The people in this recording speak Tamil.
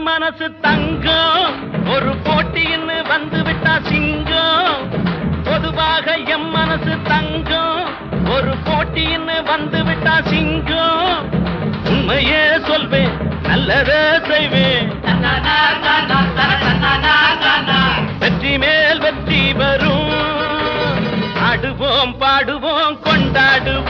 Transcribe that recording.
மனசு தங்கம் ஒரு போட்டின்னு வந்து விட்டா சிங்கம் பொதுவாக எம் மனசு தங்கம் ஒரு போட்டின்னு வந்து விட்டா சிங்கம் உண்மையே சொல்வேன் நல்லதே செய்வேன் வெற்றி மேல் வெற்றி வரும் ஆடுவோம் பாடுவோம் கொண்டாடுவோம்